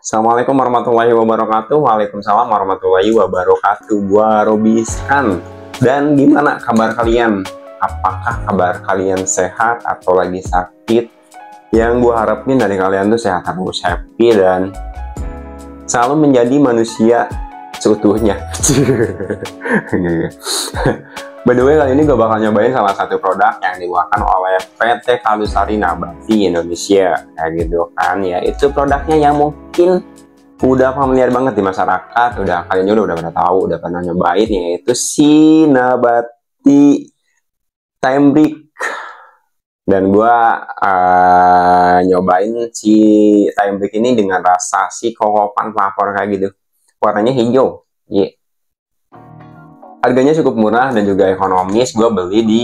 Assalamualaikum warahmatullahi wabarakatuh. Waalaikumsalam warahmatullahi wabarakatuh. Gua Robiskan. Dan gimana kabar kalian? Apakah kabar kalian sehat atau lagi sakit? Yang gue harapin dari kalian tuh sehat terus, happy, dan selalu menjadi manusia seutuhnya. By the way, kali ini gue bakal nyobain salah satu produk yang dikeluarkan oleh PT Kalusari Nabati Indonesia, kayak gitu kan. Ya, itu produknya yang mungkin udah familiar banget di masyarakat, kalian juga udah pada tahu, udah pernah nyobain, yaitu si Nabati Time Brick. Dan gue nyobain si Time Brick ini dengan rasa si kokopan pelapor kayak gitu, warnanya hijau. Yeah. Harganya cukup murah dan juga ekonomis. Gue beli di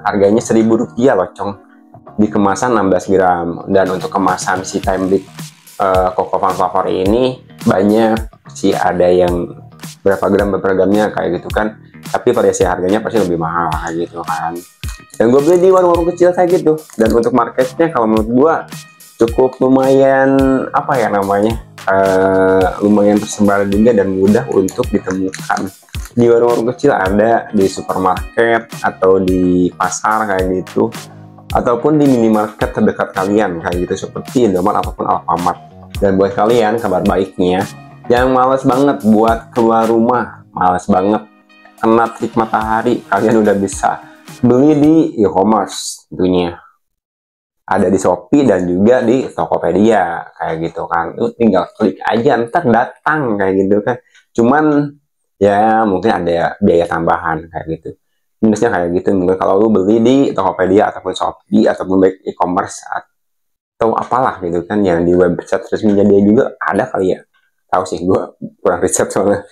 harganya Rp1.000 loh, cong. Di kemasan 16 gram. Dan untuk kemasan si Time Brick kokopan pelapor ini banyak sih, ada yang berapa gramnya kayak gitu kan. Tapi variasi harganya pasti lebih mahal kayak gitu kan. Dan gue beli di warung-warung kecil kayak gitu. Dan untuk marketnya kalau menurut gue cukup lumayan, apa ya namanya, lumayan tersebar juga dan mudah untuk ditemukan. Di warung-warung kecil ada, di supermarket atau di pasar kayak gitu, ataupun di minimarket terdekat kalian kayak gitu, seperti Indomaret ataupun Alfamart. Dan buat kalian, kabar baiknya yang males banget buat keluar rumah, males banget kena terik matahari, kalian udah bisa beli di e-commerce tentunya. Ada di Shopee dan juga di Tokopedia kayak gitu kan. Lu tinggal klik aja, ntar datang kayak gitu kan. Cuman ya mungkin ada biaya tambahan kayak gitu. Minusnya kayak gitu, mungkin kalau lu beli di Tokopedia ataupun Shopee ataupun baik e-commerce atau apalah gitu kan, yang di website resminya dia juga ada kali ya. Tahu sih, gua kurang riset soalnya.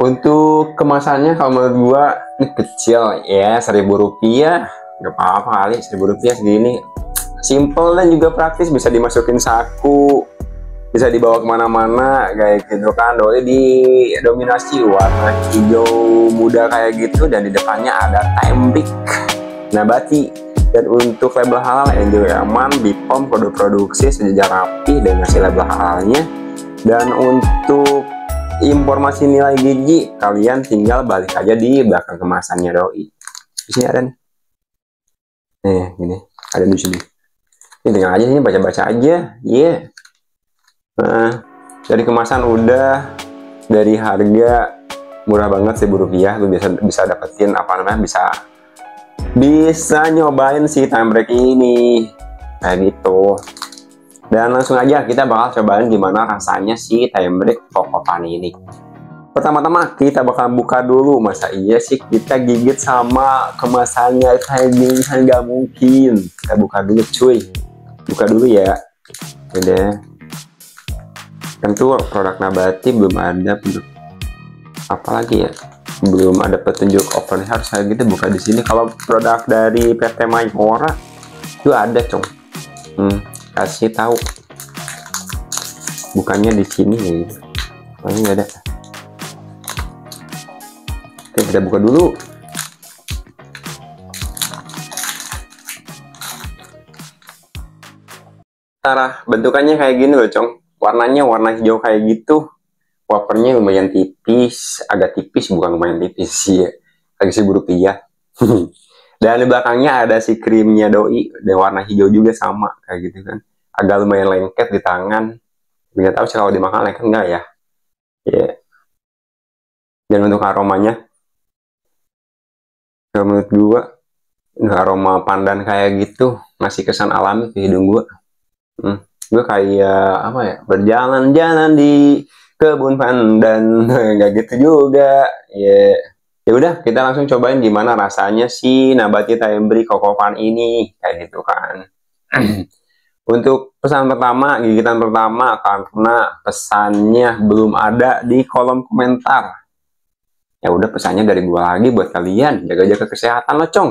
Untuk kemasannya kalau menurut gua ini kecil ya, Rp1.000, nggak apa-apa kali. Rp1.000 segini simple dan juga praktis, bisa dimasukin saku, bisa dibawa kemana-mana kayak gitu kan. Doi didominasi warna hijau muda kayak gitu, dan di depannya ada Time Brick Nabati. Dan untuk label halal, enjoy aman, BPOM, kode produksi sejajar rapi dengan si label halalnya. Dan untuk informasi nilai gizi, kalian tinggal balik aja di belakang kemasannya doi. Di sini ada nih. Gini, ada di sini. Ini tinggal aja sini, baca-baca aja. Yeah. Nah, dari kemasan udah, dari harga murah banget Rp1.000, lu bisa dapetin apa namanya, bisa nyobain si Time Brick ini kayak gitu. Dan langsung aja kita bakal cobain gimana rasanya si Time Brick kokopan ini. Pertama-tama kita bakal buka dulu. Masa iya sih kita gigit sama kemasannya kayak gini, kan nggak mungkin. Kita buka dulu cuy, buka dulu ya. Udah, tentu produk Nabati belum ada apa lagi ya, belum ada petunjuk open harus kayak gitu, buka di sini. Kalau produk dari PT Mayora itu ada, cong. Kasih tahu bukannya di sini ya gitu. Oh, ini ada. Oke, kita buka dulu. Cara bentukannya kayak gini loh, cong. Warnanya warna hijau kayak gitu. Wafernya lumayan tipis, agak tipis, bukan lumayan tipis sih ya. Lagi Rp1.000. Dan di belakangnya ada si krimnya doi, dan warna hijau juga sama kayak gitu kan. Agak lumayan lengket di tangan. Nggak tahu sih kalau dimakan lengket enggak ya. Yeah. Dan untuk aromanya, kalau menurut gua aroma pandan kayak gitu ngasih kesan alami ke hidung gua. Gua kayak apa ya, berjalan-jalan di kebun pandan, nggak gitu juga ya. Ya udah, kita langsung cobain gimana rasanya si Nabati Time Brick kokopan ini kayak gitu kan. Untuk pesan pertama, gigitan pertama, karena pesannya belum ada di kolom komentar, ya udah pesannya dari gua lagi buat kalian, jaga-jaga kesehatan lo, cong.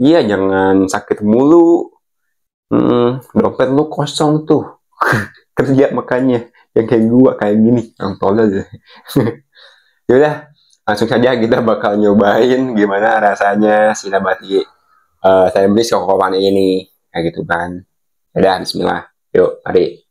Iya, jangan sakit mulu. Dompet lu kosong tuh. Kerja makanya, yang kayak gua kayak gini, yang tolol aja. Yaudah, langsung saja kita bakal nyobain gimana rasanya si Nabati Time Brick kokopan ini kayak gitu kan. Udah, bismillah. Yuk, mari.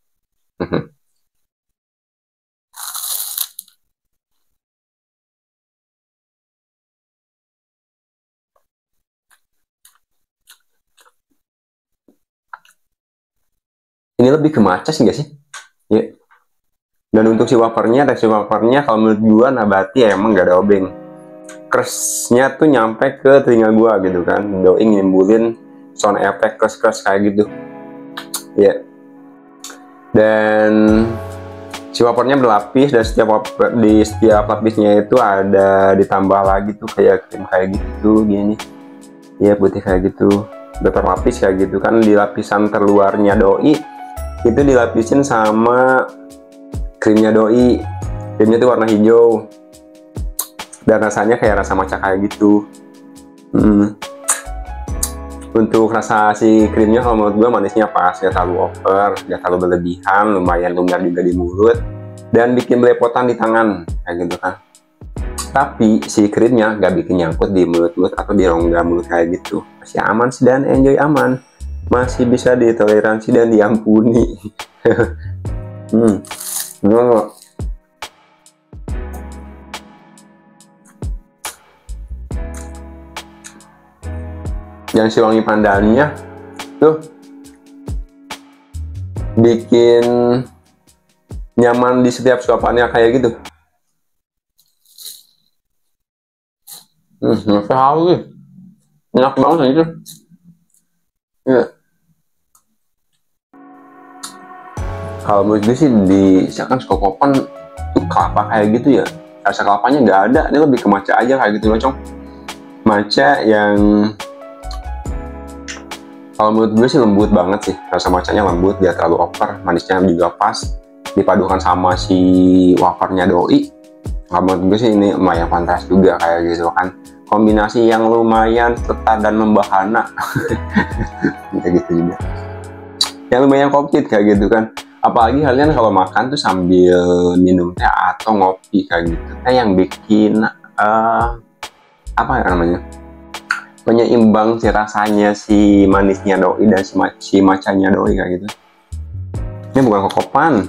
Ini lebih ke matcha sih nggak sih? Ya. Dan untuk si wafernya, tekstur wafernya kalau menurut gua nabati emang gak ada obeng. Kersnya tuh nyampe ke telinga gua gitu kan. Doi nimbulin sound effect kers-kers kayak gitu. Ya. Dan si wafernya berlapis dan di setiap lapisnya itu ada ditambah lagi tuh kayak krim kayak gitu gini. Ya putih kayak gitu. Berlapis kayak gitu kan, di lapisan terluarnya doi itu dilapisin sama krimnya doi. Krimnya tuh warna hijau dan rasanya kayak rasa matcha kayak gitu. Untuk rasa si krimnya kalau menurut gue manisnya pas, gak terlalu over, gak terlalu berlebihan, lumayan lumer juga di mulut dan bikin belepotan di tangan kayak gitu kan. Tapi si krimnya gak bikin nyangkut di mulut-mulut atau di rongga mulut kayak gitu. Masih aman sih dan enjoy aman. Masih bisa ditoleransi dan diampuni. Yang si wangi pandannya tuh bikin nyaman di setiap suapannya kayak gitu. Nggak tahu, enak banget gitu. Ya. Kalau menurut gue sih di misalkan Kokopan tuh kelapa kayak gitu ya, rasa kelapanya nggak ada, ini lebih ke matcha aja kayak gitu loh cong. Matcha yang kalau menurut gue sih lembut banget sih, rasa matchanya lembut, dia terlalu over, manisnya juga pas, dipadukan sama si wafernya doi. Kalau menurut gue sih ini lumayan fantastis juga kayak gitu kan, kombinasi yang lumayan ketat dan membahana. Kayak gitu juga, yang lumayan komplit kayak gitu kan. Apalagi kalian kalau makan tuh sambil minum teh atau ngopi kayak gitu, kayak yang bikin apa ya namanya, penyeimbang si rasanya si manisnya doi dan si macanya doi kayak gitu. Ini bukan Kokopan,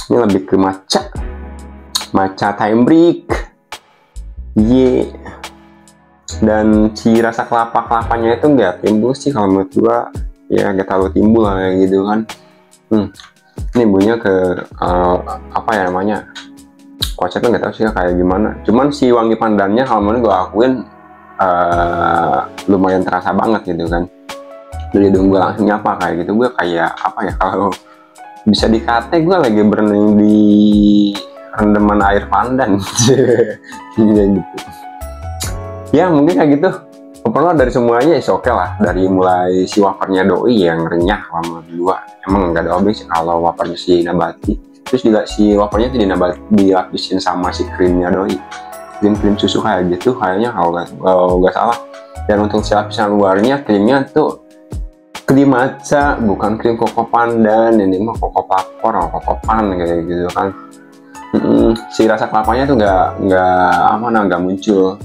ini lebih ke matcha time break. Ye. Dan si rasa kelapanya itu nggak timbul sih kalau menurut gua, ya nggak terlalu timbul lah kayak gitu kan. Ini bunyinya ke apa ya namanya, konsepnya nggak tahu sih kayak gimana, cuman si wangi pandannya kalau menurut gue akuin lumayan terasa banget gitu kan. Dari hidung gue langsung nyapa kayak gitu, gue kayak apa ya, kalau bisa dikata gue lagi berenang di rendeman air pandan. Gitu ya, mungkin kayak gitu. Overall dari semuanya is oke lah, dari mulai si wafernya doi yang renyah sama dua, emang nggak ada obeng sih kalau wafernya si nabati. Terus juga si wafernya itu dilapisin sama si krimnya doi, krim susu kayak gitu kayaknya kalau nggak salah. Dan untuk si lapisan luarnya krimnya tuh krim matcha, bukan krim Kokopan, dan ini mah koko papor atau Kokopan kayak gitu kan. Si rasa kelapanya tuh nggak muncul.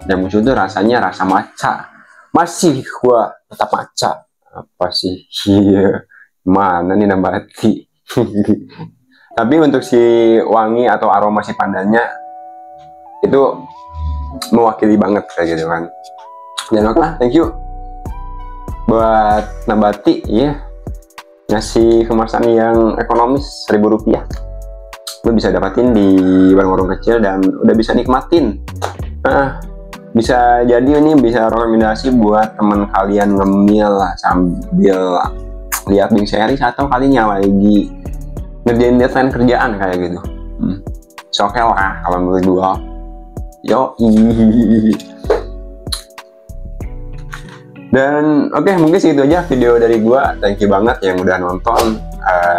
Yang muncul tuh rasanya rasa matcha. Masih gua tetap matcha. Apa sih? Iya. Mana nih nabati? Tapi untuk si wangi atau aroma si pandannya itu mewakili banget kayak gitu kan. Dan oke lah, thank you buat nabati ya, ngasih kemasan yang ekonomis Rp1.000. Lo bisa dapatin di warung-warung kecil dan udah bisa nikmatin. Bisa jadi ini bisa rekomendasi buat temen kalian ngemil lah sambil lihat Bing series, atau kalinya lagi ngerjain deadline kerjaan kayak gitu. So oke lah kalau menurut gua. Dan oke, mungkin segitu aja video dari gua. Thank you banget yang udah nonton.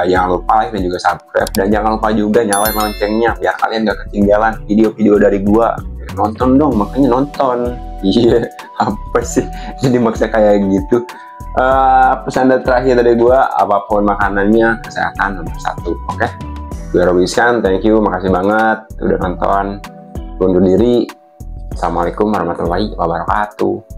Jangan lupa like dan juga subscribe, dan jangan lupa juga nyalain loncengnya biar kalian gak ketinggalan video-video dari gua. Nonton dong, makanya nonton. Iya, apa sih jadi maksa kayak gitu. Pesan terakhir dari gua, apapun makanannya, kesehatan nomor 1. Oke, gue Robiskan, thank you, makasih banget udah nonton. Undur diri. Assalamualaikum warahmatullahi wabarakatuh.